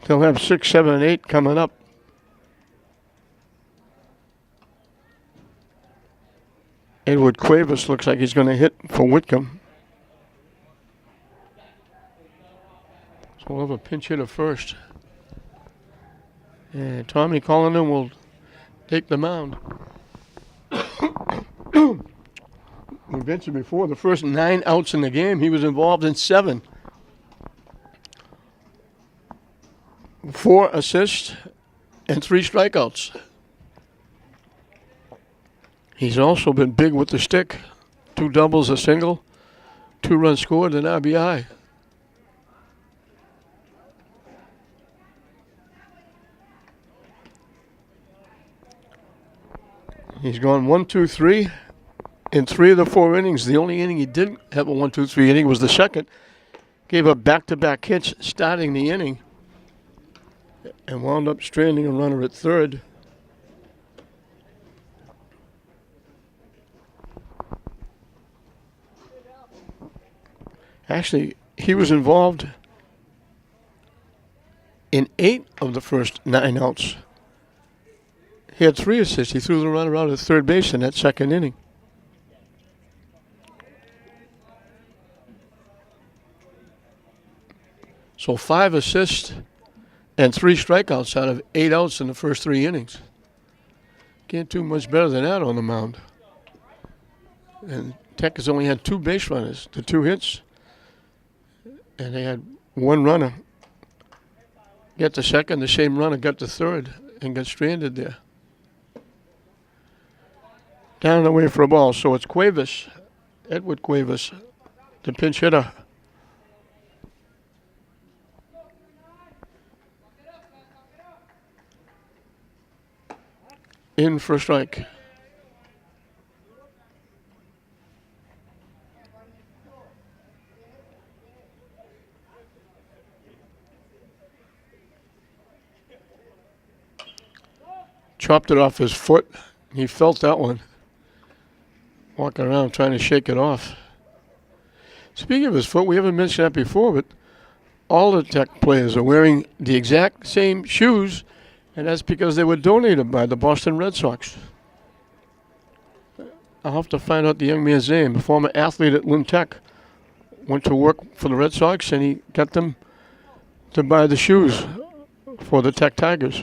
They'll have 6, 7, and 8 coming up. Edward Cuevas looks like he's going to hit for Whitcomb. So we'll have a pinch hitter first. And Tommy Collinen will take the mound. We mentioned before, the first 9 outs in the game, he was involved in 7. 4 assists and 3 strikeouts. He's also been big with the stick. 2 doubles, a single, 2 runs scored, and RBI. He's gone 1, 2, 3 in 3 of the 4 innings. The only inning he didn't have a 1, 2, 3 inning was the second. Gave up back-to-back hits starting the inning and wound up stranding a runner at third. Actually, he was involved in 8 of the first 9 outs. He had 3 assists. He threw the runner out at third base in that second inning. So 5 assists and 3 strikeouts out of 8 outs in the first 3 innings. Can't do much better than that on the mound. And Tech has only had 2 base runners, the 2 hits. And they had 1 runner get to second, the same runner got to third and got stranded there. Down and away for a ball. So it's Cuevas, Edward Cuevas, the pinch hitter. In for a strike. Chopped it off his foot. He felt that one. Walking around trying to shake it off. Speaking of his foot, we haven't mentioned that before, but all the Tech players are wearing the exact same shoes, and that's because they were donated by the Boston Red Sox. I'll have to find out the young man's name. A former athlete at Lynn Tech. Went to work for the Red Sox, and he got them to buy the shoes for the Tech Tigers.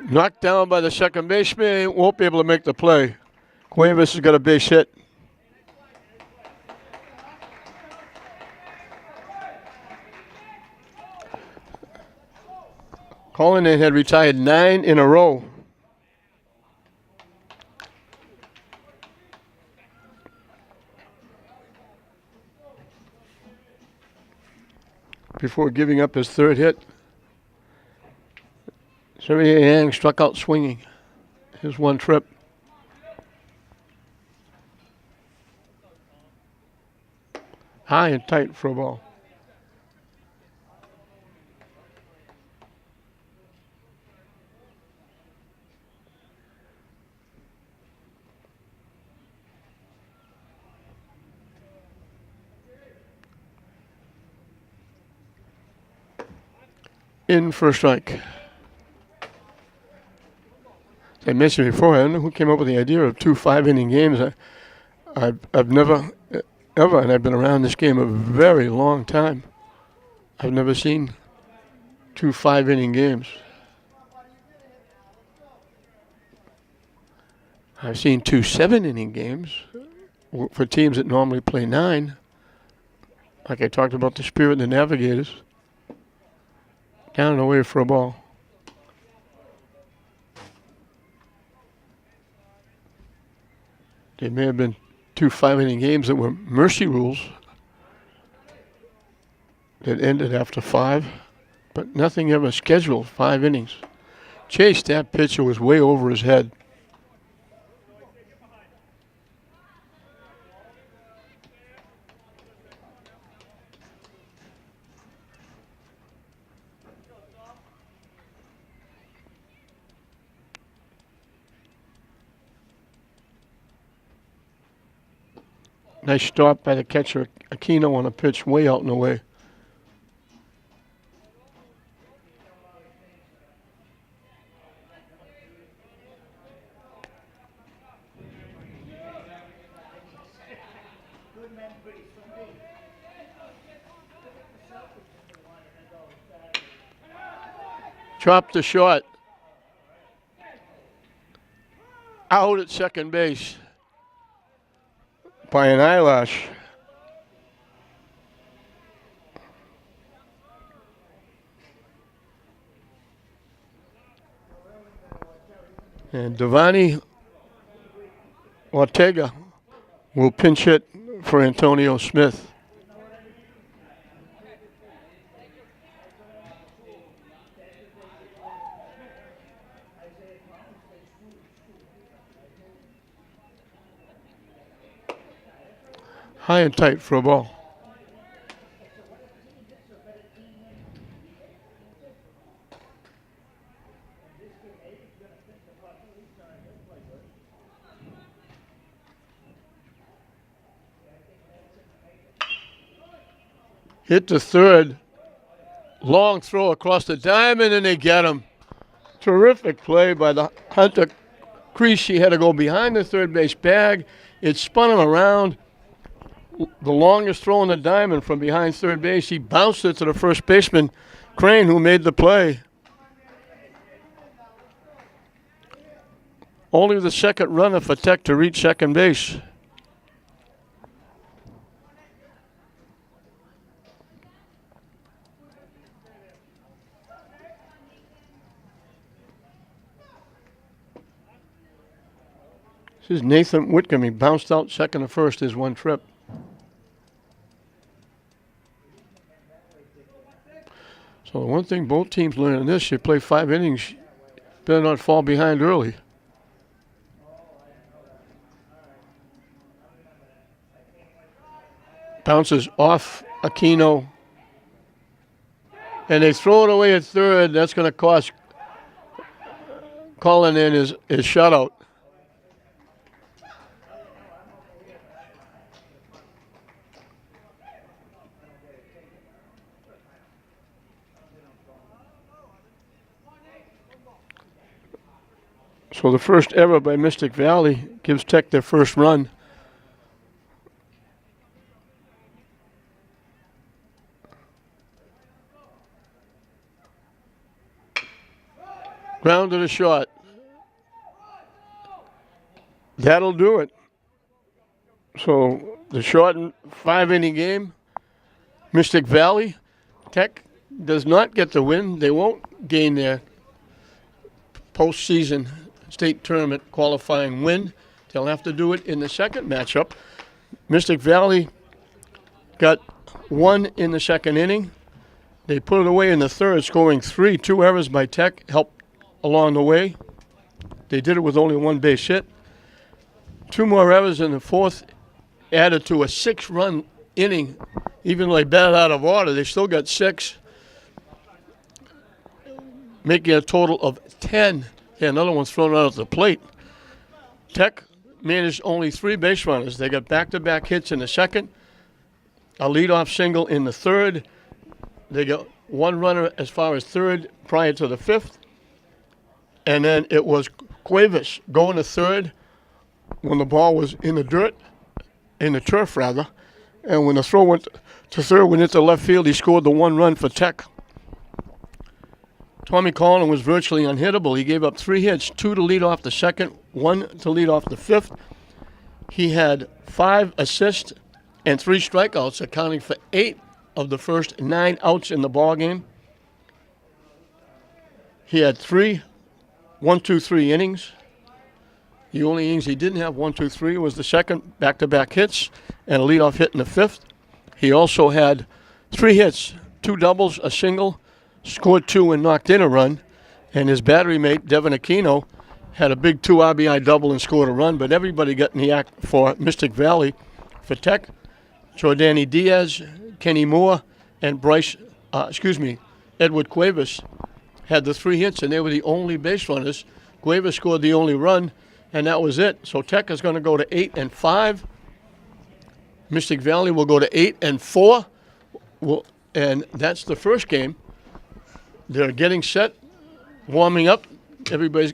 Knocked down by the second baseman. Won't be able to make the play. Cuevas has got a base hit. Collinen had retired 9 in a row. Before giving up his 3rd hit. Xavier Yang struck out swinging. His 1 trip. High and tight for a ball. In for a strike. I mentioned before, I don't know who came up with the idea of 2 5-inning games. I've never, ever, and I've been around this game a very long time, I've never seen 2 5-inning games. I've seen 2 7-inning games for teams that normally play 9. Like I talked about the Spirit and the Navigators. Down and away for a ball. There may have been 2 5-inning games that were mercy rules that ended after 5, but nothing ever scheduled 5 innings. Chase, that pitcher was way over his head. Nice stop by the catcher, Aquino, on a pitch way out and away. Dropped the short. Out at second base by an eyelash. And Devani Ortega will pinch hit for Antonio Smith. High and tight for a ball. Hit the third. Long throw across the diamond, and they get him. Terrific play by the Hunter crease. He had to go behind the third base bag. It spun him around. The longest throw in the diamond from behind third base. He bounced it to the first baseman, Crane, who made the play. Only the second runner for Tech to reach second base. This is Nathan Whitcomb. He bounced out second to first his one trip. So the one thing both teams learn in this, you play 5 innings, better not fall behind early. Bounces off Aquino. And they throw it away at third. That's going to cost Colin in his shutout. So the first error by Mystic Valley gives Tech their first run. Ground to the short. That'll do it. So the shortened 5-inning game, Mystic Valley, Tech does not get the win. They won't gain their postseason state tournament qualifying win. They'll have to do it in the second matchup. Mystic Valley got 1 in the second inning. They put it away in the third, scoring 3. 2 errors by Tech helped along the way. They did it with only 1 base hit. 2 more errors in the fourth added to a 6-run inning. Even though they batted out of order, they still got 6, making a total of 10. Yeah, another one's thrown out at the plate. Tech managed only 3 base runners. They got back-to-back hits in the second, a leadoff single in the third. They got 1 runner as far as third prior to the 5th. And then it was Cuevas going to third when the ball was in the dirt, in the turf rather. And when the throw went to third, went into left field, he scored the 1 run for Tech. Tommy Collin was virtually unhittable. He gave up 3 hits, 2 to lead off the second, 1 to lead off the 5th. He had 5 assists and 3 strikeouts, accounting for 8 of the first 9 outs in the ballgame. He had 3 1-2-3 innings. The only innings he didn't have 1-2-3 was the second back-to-back hits and a leadoff hit in the 5th. He also had 3 hits, 2 doubles, a single, scored 2 and knocked in a run, and his battery mate, Devin Aquino, had a big 2 RBI double and scored a run, but everybody got in the act for Mystic Valley. For Tech, Jordani Diaz, Kenny Moore, and Edward Cuevas had the 3 hits, and they were the only base runners. Cuevas scored the only run, and that was it. So Tech is going to go to 8-5. Mystic Valley will go to 8-4. And that's the first game. They're getting set, warming up. Everybody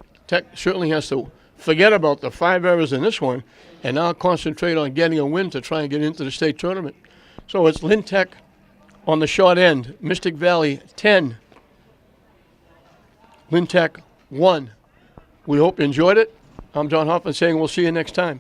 certainly has to forget about the 5 errors in this one and now concentrate on getting a win to try and get into the state tournament. So it's Lynn Tech on the short end. Mystic Valley 10. Lynn Tech 1. We hope you enjoyed it. I'm John Hoffman saying we'll see you next time.